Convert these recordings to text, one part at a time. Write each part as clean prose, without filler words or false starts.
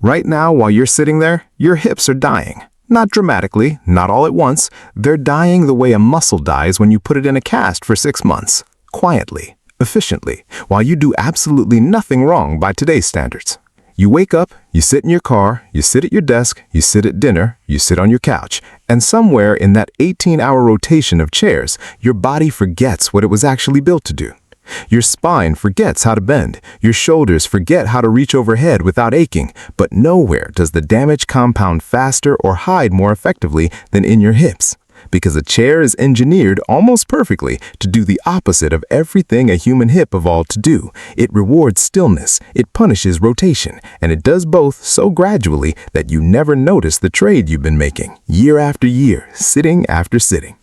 Right now, while you're sitting there, your hips are dying. Not dramatically, not all at once. They're dying the way a muscle dies when you put it in a cast for 6 months. Quietly, efficiently, while you do absolutely nothing wrong by today's standards. You wake up, you sit in your car, you sit at your desk, you sit at dinner, you sit on your couch, and somewhere in that 18-hour rotation of chairs, your body forgets what it was actually built to do. Your spine forgets how to bend, your shoulders forget how to reach overhead without aching, but nowhere does the damage compound faster or hide more effectively than in your hips. Because a chair is engineered almost perfectly to do the opposite of everything a human hip evolved to do. It rewards stillness, it punishes rotation, and it does both so gradually that you never notice the trade you've been making, year after year, sitting after sitting.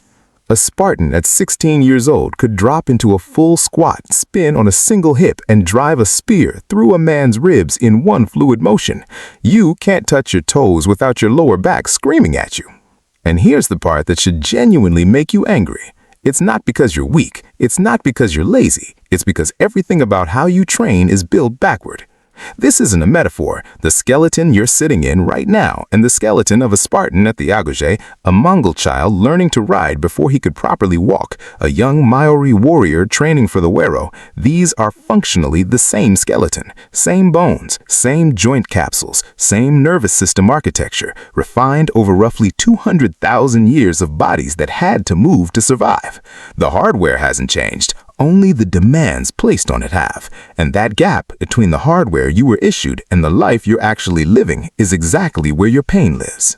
A Spartan at 16 years old could drop into a full squat, spin on a single hip, and drive a spear through a man's ribs in one fluid motion. You can't touch your toes without your lower back screaming at you. And here's the part that should genuinely make you angry. It's not because you're weak. It's not because you're lazy. It's because everything about how you train is built backward. This isn't a metaphor. The skeleton you're sitting in right now and the skeleton of a Spartan at the Agage, a Mongol child learning to ride before he could properly walk, a young Maori warrior training for the Wero, these are functionally the same skeleton, same bones, same joint capsules, same nervous system architecture, refined over roughly 200,000 years of bodies that had to move to survive. The hardware hasn't changed. Only the demands placed on it have, and that gap between the hardware you were issued and the life you're actually living is exactly where your pain lives.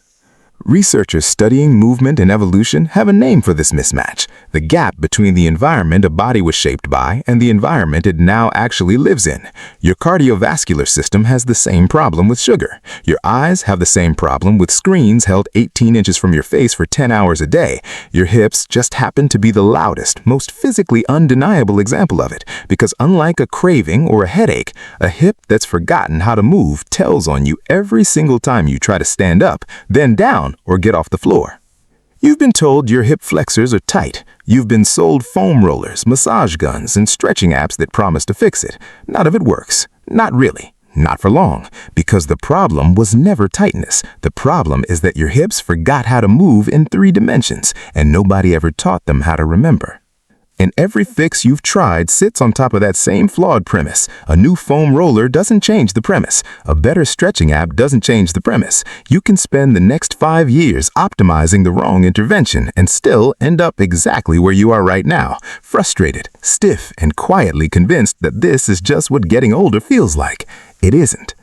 Researchers studying movement and evolution have a name for this mismatch, the gap between the environment a body was shaped by and the environment it now actually lives in. Your cardiovascular system has the same problem with sugar. Your eyes have the same problem with screens held 18 inches from your face for 10 hours a day. Your hips just happen to be the loudest, most physically undeniable example of it, because unlike a craving or a headache, a hip that's forgotten how to move tells on you every single time you try to stand up, then down, or get off the floor. You've been told your hip flexors are tight. You've been sold foam rollers, massage guns, and stretching apps that promise to fix it. None of it works. Not really. Not for long. Because the problem was never tightness. The problem is that your hips forgot how to move in 3 dimensions, and nobody ever taught them how to remember. And every fix you've tried sits on top of that same flawed premise. A new foam roller doesn't change the premise. A better stretching app doesn't change the premise. You can spend the next 5 years optimizing the wrong intervention and still end up exactly where you are right now, frustrated, stiff, and quietly convinced that this is just what getting older feels like. It isn't.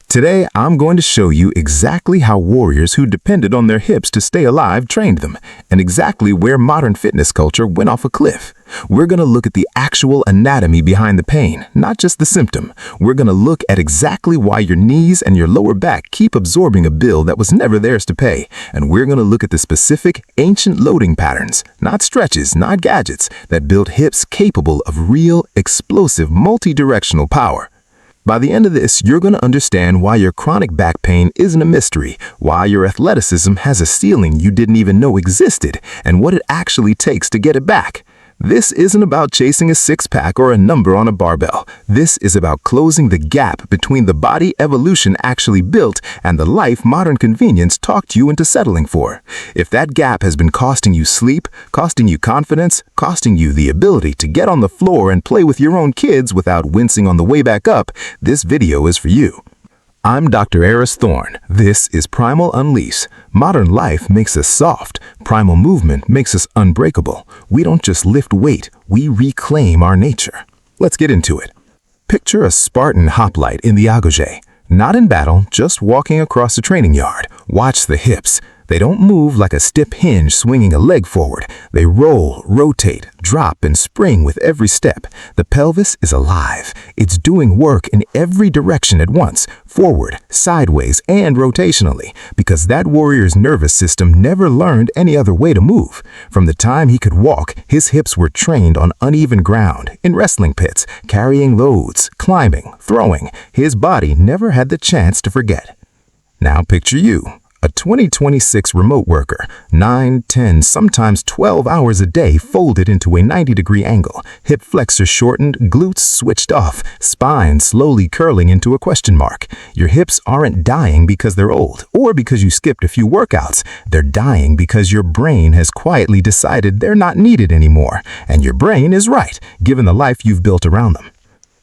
Today, I'm going to show you exactly how warriors who depended on their hips to stay alive trained them, and exactly where modern fitness culture went off a cliff. We're going to look at the actual anatomy behind the pain, not just the symptom. We're going to look at exactly why your knees and your lower back keep absorbing a bill that was never theirs to pay, and we're going to look at the specific, ancient loading patterns, not stretches, not gadgets, that build hips capable of real, explosive, multi-directional power. By the end of this, you're going to understand why your chronic back pain isn't a mystery, why your athleticism has a ceiling you didn't even know existed, and what it actually takes to get it back. This isn't about chasing a six-pack or a number on a barbell. This is about closing the gap between the body evolution actually built and the life modern convenience talked you into settling for. If that gap has been costing you sleep, costing you confidence, costing you the ability to get on the floor and play with your own kids without wincing on the way back up, this video is for you. I'm Dr. Aris Thorne. This is Primal Unleashed. Modern life makes us soft. Primal movement makes us unbreakable. We don't just lift weight, we reclaim our nature. Let's get into it. Picture a Spartan hoplite in the Agage. Not in battle, just walking across the training yard. Watch the hips. They don't move like a stiff hinge swinging a leg forward. They roll, rotate, drop, and spring with every step. The pelvis is alive. It's doing work in every direction at once, forward, sideways, and rotationally, because that warrior's nervous system never learned any other way to move. From the time he could walk, his hips were trained on uneven ground, in wrestling pits, carrying loads, climbing, throwing. His body never had the chance to forget. Now picture you. A 2026 remote worker, 9, 10, sometimes 12 hours a day folded into a 90-degree angle, hip flexors shortened, glutes switched off, spine slowly curling into a question mark. Your hips aren't dying because they're old or because you skipped a few workouts. They're dying because your brain has quietly decided they're not needed anymore. And your brain is right, given the life you've built around them.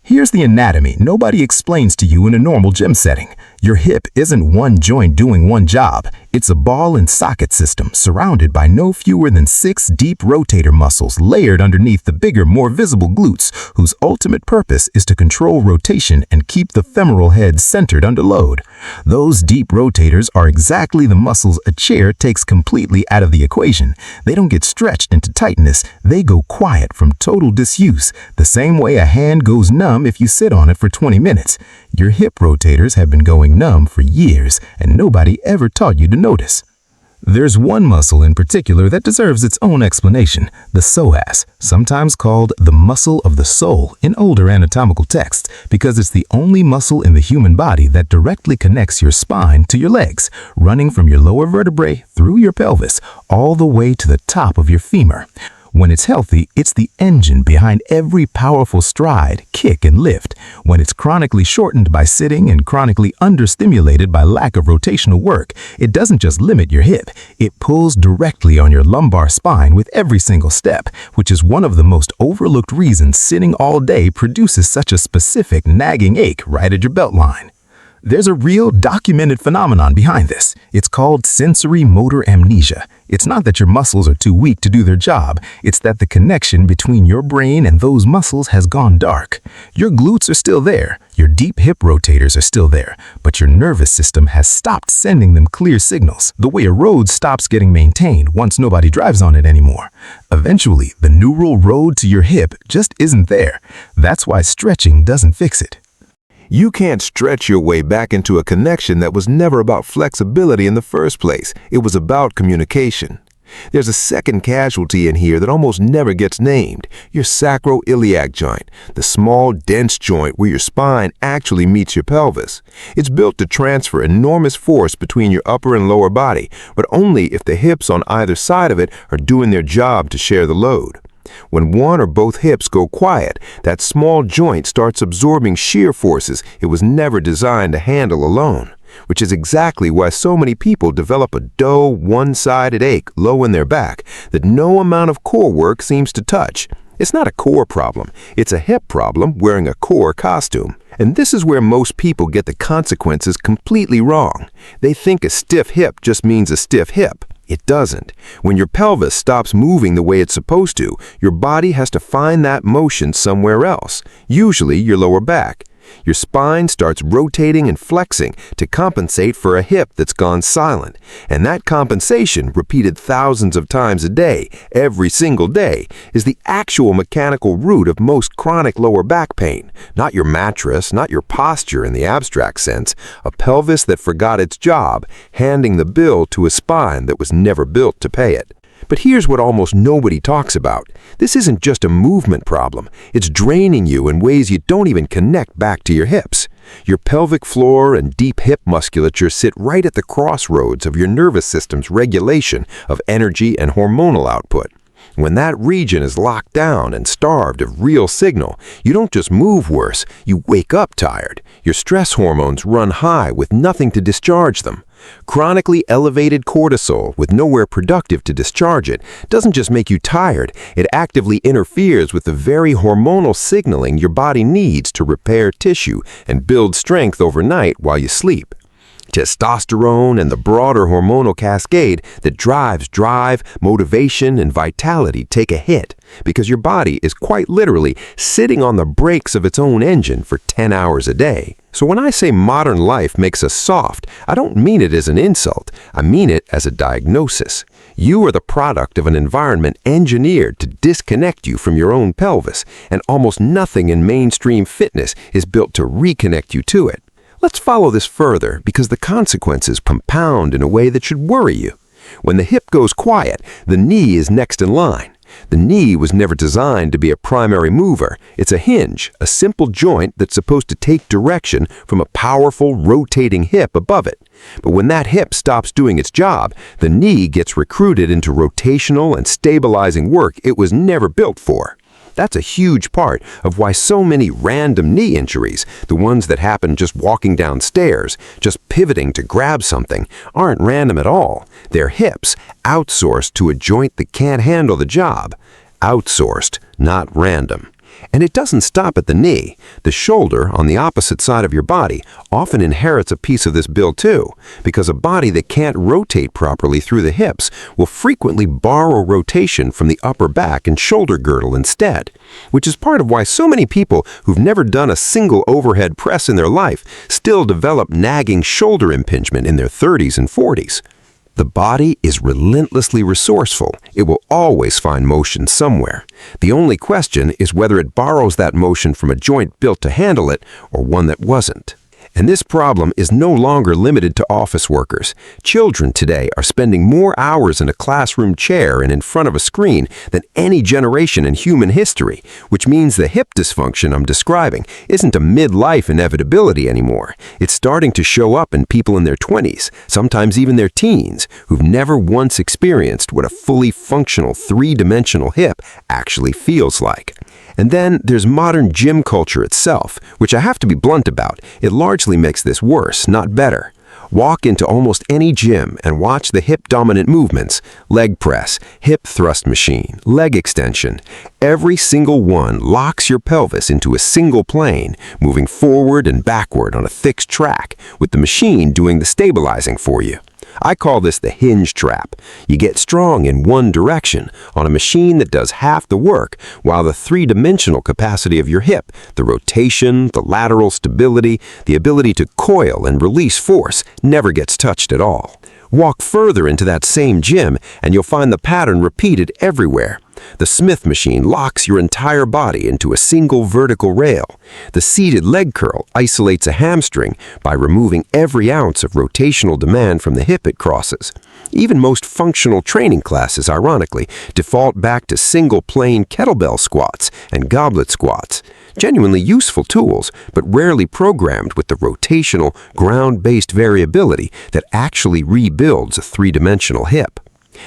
Here's the anatomy nobody explains to you in a normal gym setting. Your hip isn't one joint doing one job. It's a ball and socket system surrounded by no fewer than 6 deep rotator muscles layered underneath the bigger, more visible glutes, whose ultimate purpose is to control rotation and keep the femoral head centered under load. Those deep rotators are exactly the muscles a chair takes completely out of the equation. They don't get stretched into tightness. They go quiet from total disuse, the same way a hand goes numb if you sit on it for 20 minutes. Your hip rotators have been going numb for years, and nobody ever taught you to notice. There's one muscle in particular that deserves its own explanation, the psoas, sometimes called the muscle of the soul in older anatomical texts, because it's the only muscle in the human body that directly connects your spine to your legs, running from your lower vertebrae through your pelvis, all the way to the top of your femur. When it's healthy, it's the engine behind every powerful stride, kick, and lift. When it's chronically shortened by sitting and chronically understimulated by lack of rotational work, it doesn't just limit your hip, it pulls directly on your lumbar spine with every single step, which is one of the most overlooked reasons sitting all day produces such a specific nagging ache right at your belt line. There's a real documented phenomenon behind this. It's called sensory motor amnesia. It's not that your muscles are too weak to do their job. It's that the connection between your brain and those muscles has gone dark. Your glutes are still there. Your deep hip rotators are still there. But your nervous system has stopped sending them clear signals, the way a road stops getting maintained once nobody drives on it anymore. Eventually, the neural road to your hip just isn't there. That's why stretching doesn't fix it. You can't stretch your way back into a connection that was never about flexibility in the first place. It was about communication. There's a second casualty in here that almost never gets named, your sacroiliac joint, the small, dense joint where your spine actually meets your pelvis. It's built to transfer enormous force between your upper and lower body, but only if the hips on either side of it are doing their job to share the load. When one or both hips go quiet, that small joint starts absorbing shear forces it was never designed to handle alone, which is exactly why so many people develop a dull, one-sided ache low in their back that no amount of core work seems to touch. It's not a core problem, it's a hip problem wearing a core costume. And this is where most people get the consequences completely wrong. They think a stiff hip just means a stiff hip. It doesn't. When your pelvis stops moving the way it's supposed to, your body has to find that motion somewhere else, usually your lower back. Your spine starts rotating and flexing to compensate for a hip that's gone silent. And that compensation, repeated thousands of times a day, every single day, is the actual mechanical root of most chronic lower back pain. Not your mattress, not your posture in the abstract sense, a pelvis that forgot its job, handing the bill to a spine that was never built to pay it. But here's what almost nobody talks about. This isn't just a movement problem. It's draining you in ways you don't even connect back to your hips. Your pelvic floor and deep hip musculature sit right at the crossroads of your nervous system's regulation of energy and hormonal output. When that region is locked down and starved of real signal, you don't just move worse, you wake up tired. Your stress hormones run high with nothing to discharge them. Chronically elevated cortisol with nowhere productive to discharge it doesn't just make you tired, it actively interferes with the very hormonal signaling your body needs to repair tissue and build strength overnight while you sleep. Testosterone and the broader hormonal cascade that drives drive, motivation, and vitality take a hit because your body is quite literally sitting on the brakes of its own engine for 10 hours a day. So when I say modern life makes us soft, I don't mean it as an insult. I mean it as a diagnosis. You are the product of an environment engineered to disconnect you from your own pelvis, and almost nothing in mainstream fitness is built to reconnect you to it. Let's follow this further because the consequences compound in a way that should worry you. When the hip goes quiet, the knee is next in line. The knee was never designed to be a primary mover. It's a hinge, a simple joint that's supposed to take direction from a powerful, rotating hip above it. But when that hip stops doing its job, the knee gets recruited into rotational and stabilizing work it was never built for. That's a huge part of why so many random knee injuries, the ones that happen just walking downstairs, just pivoting to grab something, aren't random at all. They're hips, outsourced to a joint that can't handle the job. Outsourced, not random. And it doesn't stop at the knee. The shoulder, on the opposite side of your body, often inherits a piece of this bill too, because a body that can't rotate properly through the hips will frequently borrow rotation from the upper back and shoulder girdle instead, which is part of why so many people who've never done a single overhead press in their life still develop nagging shoulder impingement in their 30s and 40s. The body is relentlessly resourceful. It will always find motion somewhere. The only question is whether it borrows that motion from a joint built to handle it or one that wasn't. And this problem is no longer limited to office workers. Children today are spending more hours in a classroom chair and in front of a screen than any generation in human history, which means the hip dysfunction I'm describing isn't a midlife inevitability anymore. It's starting to show up in people in their 20s, sometimes even their teens, who've never once experienced what a fully functional three-dimensional hip actually feels like. And then there's modern gym culture itself, which I have to be blunt about. It largely makes this worse, not better. Walk into almost any gym and watch the hip-dominant movements: leg press, hip thrust machine, leg extension. Every single one locks your pelvis into a single plane, moving forward and backward on a fixed track, with the machine doing the stabilizing for you. I call this the Hinge Trap. You get strong in one direction on a machine that does half the work, while the three-dimensional capacity of your hip, the rotation, the lateral stability, the ability to coil and release force, never gets touched at all. Walk further into that same gym and you'll find the pattern repeated everywhere. The Smith machine locks your entire body into a single vertical rail. The seated leg curl isolates a hamstring by removing every ounce of rotational demand from the hip it crosses. Even most functional training classes, ironically, default back to single plane kettlebell squats and goblet squats. Genuinely useful tools, but rarely programmed with the rotational, ground-based variability that actually rebuilds a three-dimensional hip.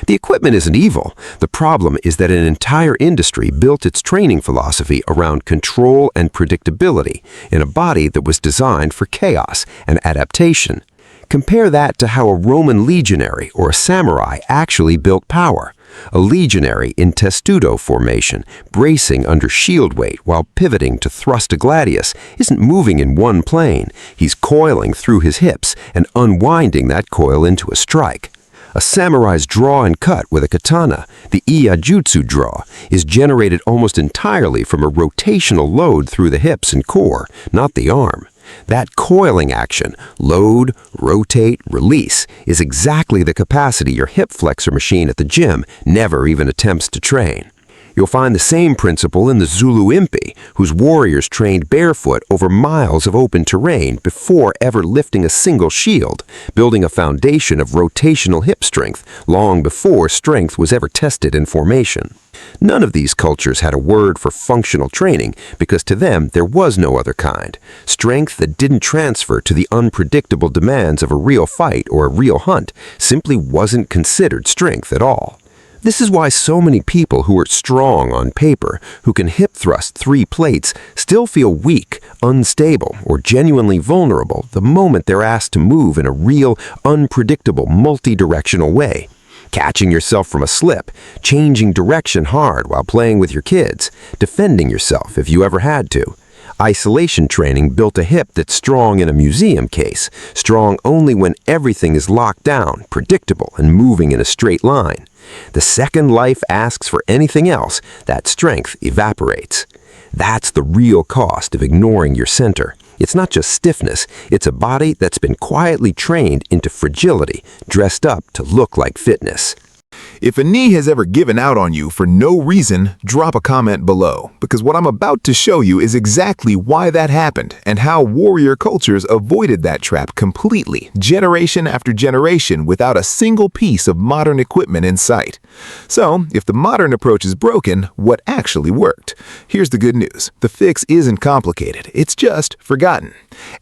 The equipment isn't evil. The problem is that an entire industry built its training philosophy around control and predictability in a body that was designed for chaos and adaptation. Compare that to how a Roman legionary or a samurai actually built power. A legionary in testudo formation, bracing under shield weight while pivoting to thrust a gladius, isn't moving in one plane. He's coiling through his hips and unwinding that coil into a strike. A samurai's draw and cut with a katana, the iajutsu draw, is generated almost entirely from a rotational load through the hips and core, not the arm. That coiling action, load, rotate, release, is exactly the capacity your hip flexor machine at the gym never even attempts to train. You'll find the same principle in the Zulu impi, whose warriors trained barefoot over miles of open terrain before ever lifting a single shield, building a foundation of rotational hip strength long before strength was ever tested in formation. None of these cultures had a word for functional training because to them there was no other kind. Strength that didn't transfer to the unpredictable demands of a real fight or a real hunt simply wasn't considered strength at all. This is why so many people who are strong on paper, who can hip thrust 3 plates, still feel weak, unstable, or genuinely vulnerable the moment they're asked to move in a real, unpredictable, multi-directional way. Catching yourself from a slip, changing direction hard while playing with your kids, defending yourself if you ever had to. Isolation training built a hip that's strong in a museum case, strong only when everything is locked down, predictable, and moving in a straight line. The second life asks for anything else, that strength evaporates. That's the real cost of ignoring your center. It's not just stiffness, it's a body that's been quietly trained into fragility, dressed up to look like fitness. If a knee has ever given out on you for no reason, drop a comment below, because what I'm about to show you is exactly why that happened and how warrior cultures avoided that trap completely, generation after generation, without a single piece of modern equipment in sight. So, if the modern approach is broken, what actually worked? Here's the good news. The fix isn't complicated, it's just forgotten.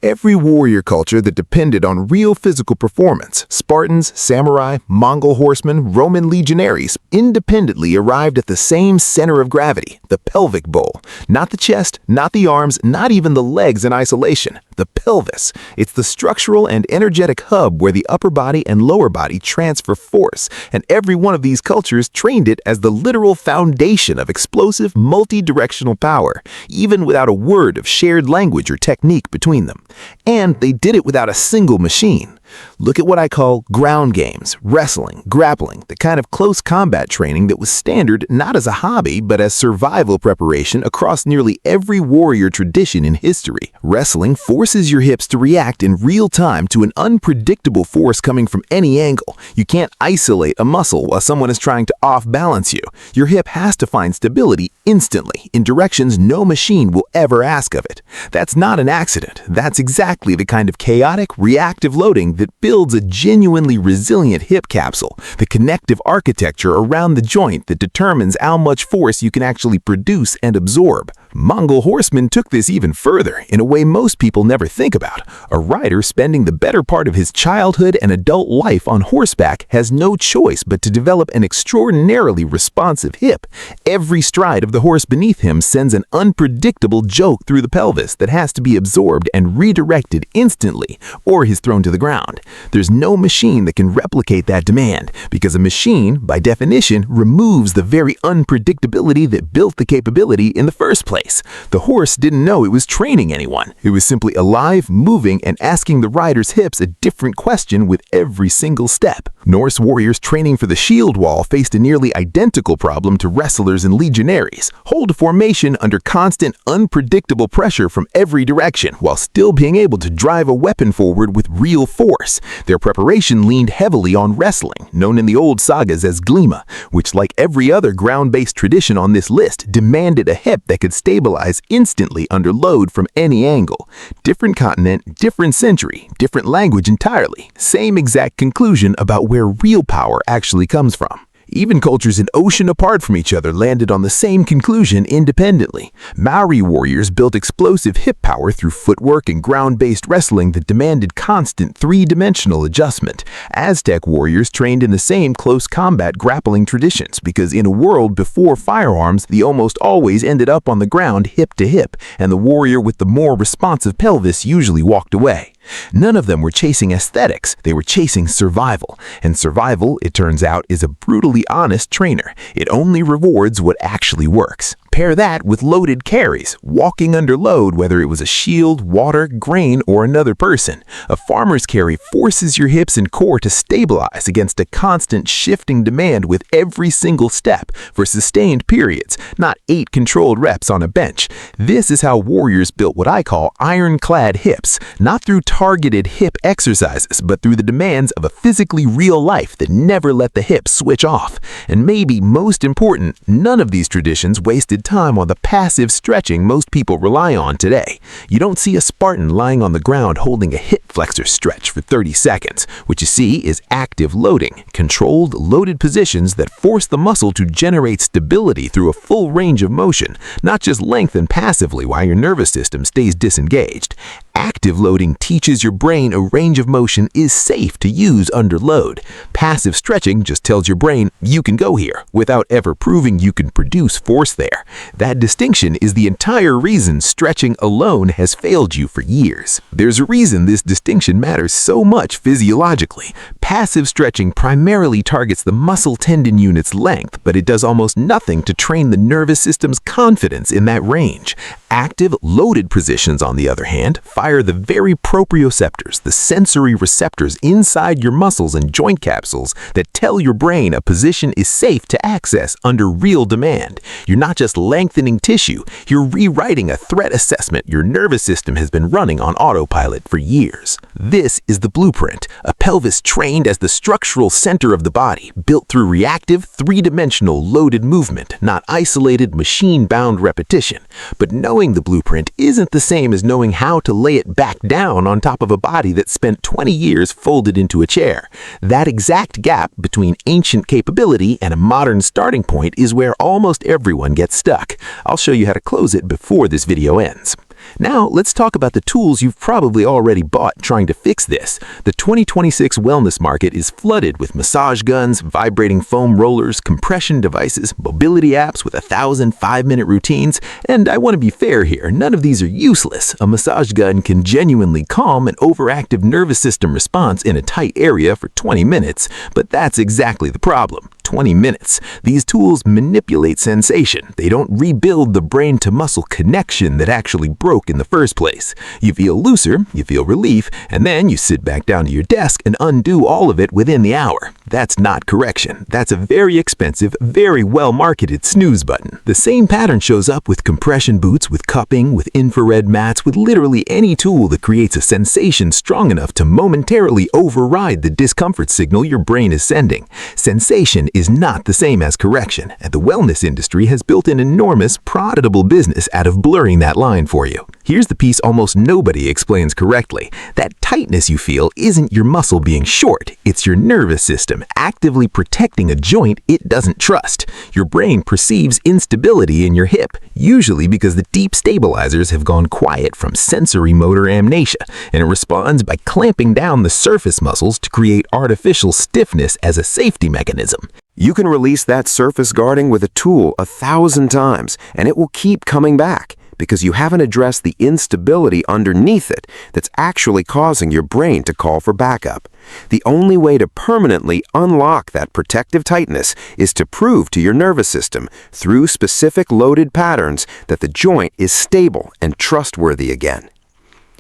Every warrior culture that depended on real physical performance, Spartans, samurai, Mongol horsemen, Roman legionaries, independently arrived at the same center of gravity, the pelvic bowl. Not the chest, not the arms, not even the legs in isolation. The pelvis. It's the structural and energetic hub where the upper body and lower body transfer force, and every one of these cultures trained it as the literal foundation of explosive, multi-directional power, even without a word of shared language or technique between them. And they did it without a single machine. Look at what I call ground games, wrestling, grappling, the kind of close combat training that was standard not as a hobby but as survival preparation across nearly every warrior tradition in history. Wrestling forces your hips to react in real time to an unpredictable force coming from any angle. You can't isolate a muscle while someone is trying to off-balance you. Your hip has to find stability instantly in directions no machine will ever ask of it. That's not an accident. That's exactly the kind of chaotic, reactive loading that builds a genuinely resilient hip capsule, the connective architecture around the joint that determines how much force you can actually produce and absorb. Mongol horsemen took this even further, in a way most people never think about. A rider spending the better part of his childhood and adult life on horseback has no choice but to develop an extraordinarily responsive hip. Every stride of the horse beneath him sends an unpredictable joke through the pelvis that has to be absorbed and redirected instantly, or he's thrown to the ground. There's no machine that can replicate that demand, because a machine, by definition, removes the very unpredictability that built the capability in the first place. The horse didn't know it was training anyone. It was simply alive, moving, and asking the rider's hips a different question with every single step. Norse warriors training for the shield wall faced a nearly identical problem to wrestlers and legionaries. Hold formation under constant, unpredictable pressure from every direction while still being able to drive a weapon forward with real force. Their preparation leaned heavily on wrestling, known in the old sagas as glima, which, like every other ground-based tradition on this list, demanded a hip that could stabilize instantly under load from any angle. Different continent, different century, different language entirely. Same exact conclusion about where real power actually comes from. Even cultures an ocean apart from each other landed on the same conclusion independently. Maori warriors built explosive hip power through footwork and ground-based wrestling that demanded constant three-dimensional adjustment. Aztec warriors trained in the same close combat grappling traditions because in a world before firearms, they almost always ended up on the ground hip to hip, and the warrior with the more responsive pelvis usually walked away. None of them were chasing aesthetics, they were chasing survival. And survival, it turns out, is a brutally honest trainer. It only rewards what actually works. Pair that with loaded carries, walking under load whether it was a shield, water, grain, or another person. A farmer's carry forces your hips and core to stabilize against a constant shifting demand with every single step for sustained periods, not 8 controlled reps on a bench. This is how warriors built what I call ironclad hips, not through targeted hip exercises, but through the demands of a physically real life that never let the hips switch off. And maybe most important, none of these traditions wasted time on the passive stretching most people rely on today. You don't see a Spartan lying on the ground holding a hip flexor stretch for 30 seconds. What you see is active loading, controlled, loaded positions that force the muscle to generate stability through a full range of motion, not just lengthen passively while your nervous system stays disengaged. Active loading teaches your brain a range of motion is safe to use under load. Passive stretching just tells your brain you can go here without ever proving you can produce force there. That distinction is the entire reason stretching alone has failed you for years. There's a reason this distinction matters so much physiologically. Passive stretching primarily targets the muscle tendon unit's length, but it does almost nothing to train the nervous system's confidence in that range. Active, loaded positions, on the other hand, fire the very proprioceptors, the sensory receptors inside your muscles and joint capsules that tell your brain a position is safe to access under real demand. You're not just lengthening tissue, you're rewriting a threat assessment your nervous system has been running on autopilot for years. This is the blueprint, a pelvis trained explained as the structural center of the body, built through reactive, three-dimensional loaded movement, not isolated, machine-bound repetition. But knowing the blueprint isn't the same as knowing how to lay it back down on top of a body that spent 20 years folded into a chair. That exact gap between ancient capability and a modern starting point is where almost everyone gets stuck. I'll show you how to close it before this video ends. Now, let's talk about the tools you've probably already bought trying to fix this. The 2026 wellness market is flooded with massage guns, vibrating foam rollers, compression devices, mobility apps with 1,000 5-minute routines, and I want to be fair here, none of these are useless. A massage gun can genuinely calm an overactive nervous system response in a tight area for 20 minutes, but that's exactly the problem. 20 minutes. These tools manipulate sensation. They don't rebuild the brain-to-muscle connection that actually broke in the first place. You feel looser, you feel relief, and then you sit back down to your desk and undo all of it within the hour. That's not correction. That's a very expensive, very well-marketed snooze button. The same pattern shows up with compression boots, with cupping, with infrared mats, with literally any tool that creates a sensation strong enough to momentarily override the discomfort signal your brain is sending. Sensation is not the same as correction, and the wellness industry has built an enormous, profitable business out of blurring that line for you. Here's the piece almost nobody explains correctly. That tightness you feel isn't your muscle being short, it's your nervous system actively protecting a joint it doesn't trust. Your brain perceives instability in your hip, usually because the deep stabilizers have gone quiet from sensory motor amnesia, and it responds by clamping down the surface muscles to create artificial stiffness as a safety mechanism. You can release that surface guarding with a tool 1,000 times, and it will keep coming back because you haven't addressed the instability underneath it that's actually causing your brain to call for backup. The only way to permanently unlock that protective tightness is to prove to your nervous system, through specific loaded patterns, that the joint is stable and trustworthy again.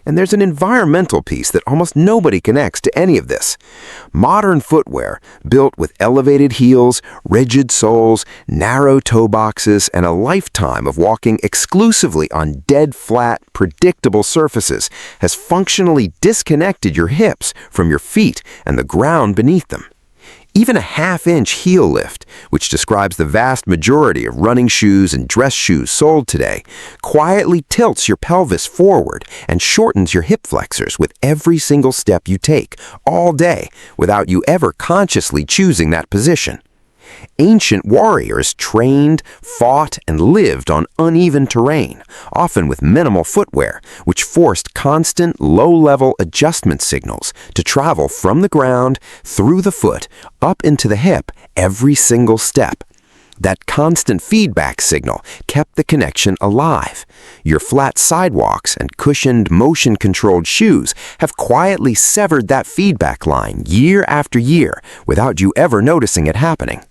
And there's an environmental piece that almost nobody connects to any of this. Modern footwear, built with elevated heels, rigid soles, narrow toe boxes, and a lifetime of walking exclusively on dead flat, predictable surfaces, has functionally disconnected your hips from your feet and the ground beneath them. Even a half-inch heel lift, which describes the vast majority of running shoes and dress shoes sold today, quietly tilts your pelvis forward and shortens your hip flexors with every single step you take, all day, without you ever consciously choosing that position. Ancient warriors trained, fought, and lived on uneven terrain, often with minimal footwear, which forced constant, low-level adjustment signals to travel from the ground, through the foot, up into the hip, every single step. That constant feedback signal kept the connection alive. Your flat sidewalks and cushioned, motion-controlled shoes have quietly severed that feedback line year after year without you ever noticing it happening.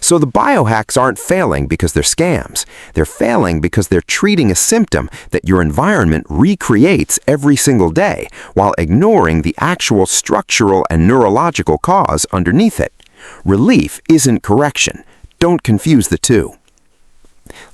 So the biohacks aren't failing because they're scams. They're failing because they're treating a symptom that your environment recreates every single day while ignoring the actual structural and neurological cause underneath it. Relief isn't correction. Don't confuse the two.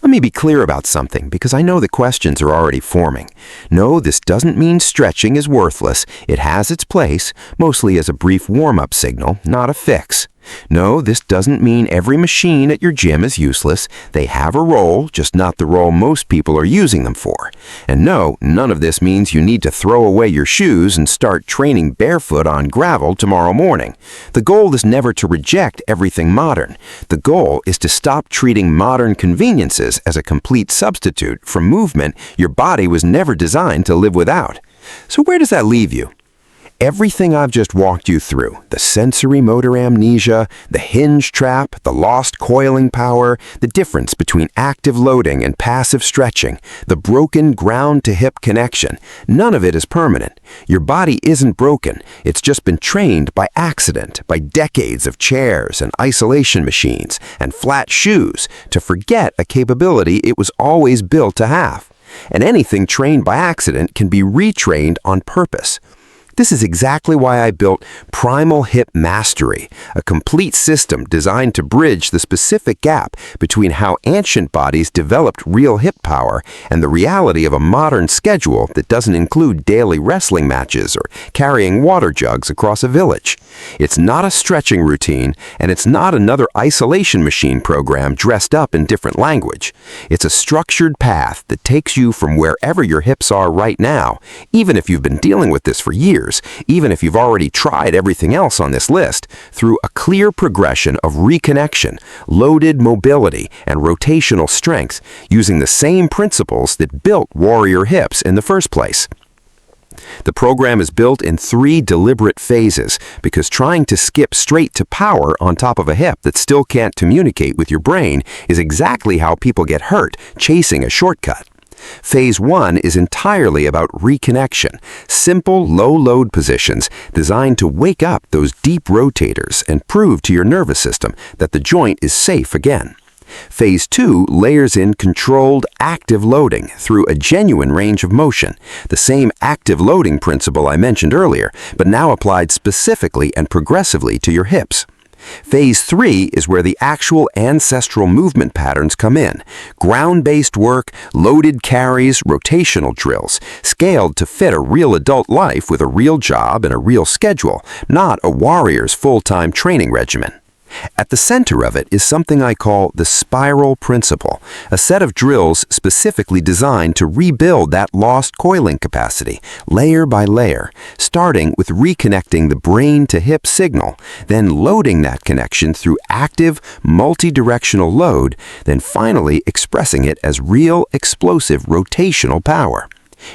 Let me be clear about something, because I know the questions are already forming. No, this doesn't mean stretching is worthless. It has its place, mostly as a brief warm-up signal, not a fix. No, this doesn't mean every machine at your gym is useless. They have a role, just not the role most people are using them for. And no, none of this means you need to throw away your shoes and start training barefoot on gravel tomorrow morning. The goal is never to reject everything modern. The goal is to stop treating modern conveniences as a complete substitute for movement your body was never designed to live without. So where does that leave you? Everything I've just walked you through, the sensory motor amnesia, the hinge trap, the lost coiling power, the difference between active loading and passive stretching, the broken ground-to-hip connection, none of it is permanent. Your body isn't broken. It's just been trained by accident, by decades of chairs and isolation machines and flat shoes to forget a capability it was always built to have. And anything trained by accident can be retrained on purpose. This is exactly why I built Primal Hip Mastery, a complete system designed to bridge the specific gap between how ancient bodies developed real hip power and the reality of a modern schedule that doesn't include daily wrestling matches or carrying water jugs across a village. It's not a stretching routine, and it's not another isolation machine program dressed up in different language. It's a structured path that takes you from wherever your hips are right now, even if you've been dealing with this for years, even if you've already tried everything else on this list, through a clear progression of reconnection, loaded mobility, and rotational strength, using the same principles that built warrior hips in the first place. The program is built in 3 deliberate phases because trying to skip straight to power on top of a hip that still can't communicate with your brain is exactly how people get hurt chasing a shortcut. Phase 1 is entirely about reconnection, simple low-load positions designed to wake up those deep rotators and prove to your nervous system that the joint is safe again. Phase 2 layers in controlled, active loading through a genuine range of motion, the same active loading principle I mentioned earlier, but now applied specifically and progressively to your hips. Phase 3 is where the actual ancestral movement patterns come in. Ground-based work, loaded carries, rotational drills, scaled to fit a real adult life with a real job and a real schedule, not a warrior's full-time training regimen. At the center of it is something I call the spiral principle, a set of drills specifically designed to rebuild that lost coiling capacity, layer by layer, starting with reconnecting the brain to hip signal, then loading that connection through active, multi-directional load, then finally expressing it as real, explosive rotational power.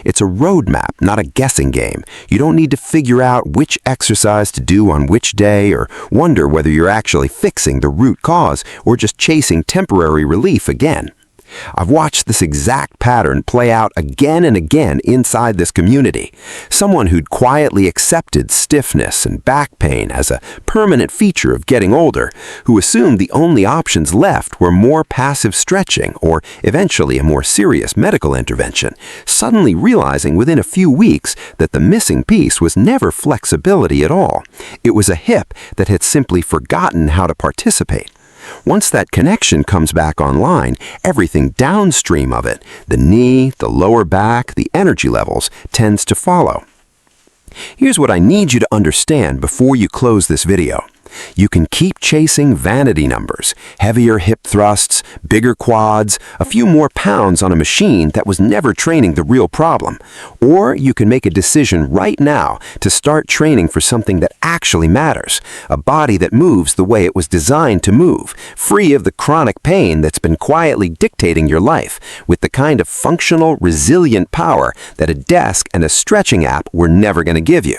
It's a roadmap, not a guessing game. You don't need to figure out which exercise to do on which day or wonder whether you're actually fixing the root cause or just chasing temporary relief again. I've watched this exact pattern play out again and again inside this community. Someone who'd quietly accepted stiffness and back pain as a permanent feature of getting older, who assumed the only options left were more passive stretching or eventually a more serious medical intervention, suddenly realizing within a few weeks that the missing piece was never flexibility at all. It was a hip that had simply forgotten how to participate. Once that connection comes back online, everything downstream of it, the knee, the lower back, the energy levels, tends to follow. Here's what I need you to understand before you close this video. You can keep chasing vanity numbers, heavier hip thrusts, bigger quads, a few more pounds on a machine that was never training the real problem. Or you can make a decision right now to start training for something that actually matters, a body that moves the way it was designed to move, free of the chronic pain that's been quietly dictating your life, with the kind of functional, resilient power that a desk and a stretching app were never going to give you.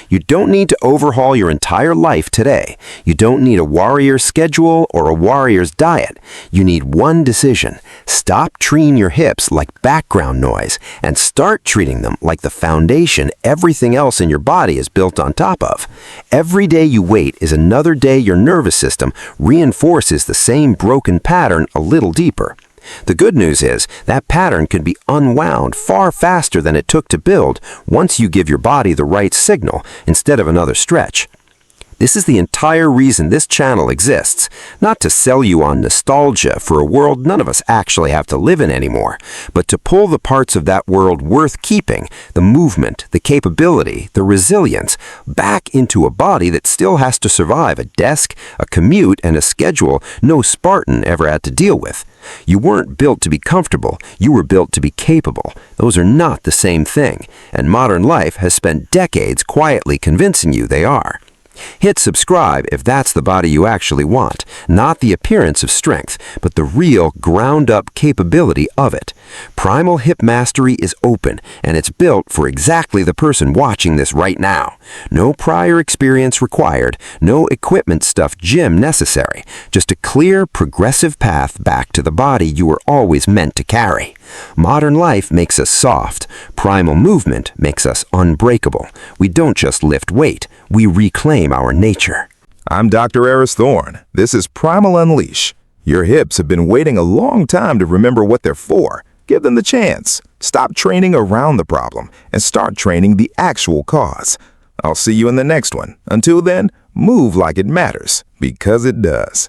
You don't need to overhaul your entire life today. You don't need a warrior schedule or a warrior's diet. You need one decision. Stop treating your hips like background noise and start treating them like the foundation everything else in your body is built on top of. Every day you wait is another day your nervous system reinforces the same broken pattern a little deeper. The good news is that pattern can be unwound far faster than it took to build once you give your body the right signal instead of another stretch. This is the entire reason this channel exists, not to sell you on nostalgia for a world none of us actually have to live in anymore, but to pull the parts of that world worth keeping, the movement, the capability, the resilience, back into a body that still has to survive a desk, a commute, and a schedule no Spartan ever had to deal with. You weren't built to be comfortable, you were built to be capable. Those are not the same thing, and modern life has spent decades quietly convincing you they are. Hit subscribe if that's the body you actually want, not the appearance of strength, but the real ground-up capability of it. Primal Hip Mastery is open, and it's built for exactly the person watching this right now. No prior experience required, no equipment stuffed gym necessary, just a clear, progressive path back to the body you were always meant to carry. Modern life makes us soft. Primal movement makes us unbreakable. We don't just lift weight, we reclaim our nature. I'm Dr. Aris Thorne. This is Primal Unleash. Your hips have been waiting a long time to remember what they're for. Give them the chance. Stop training around the problem and start training the actual cause. I'll see you in the next one. Until then, move like it matters, because it does.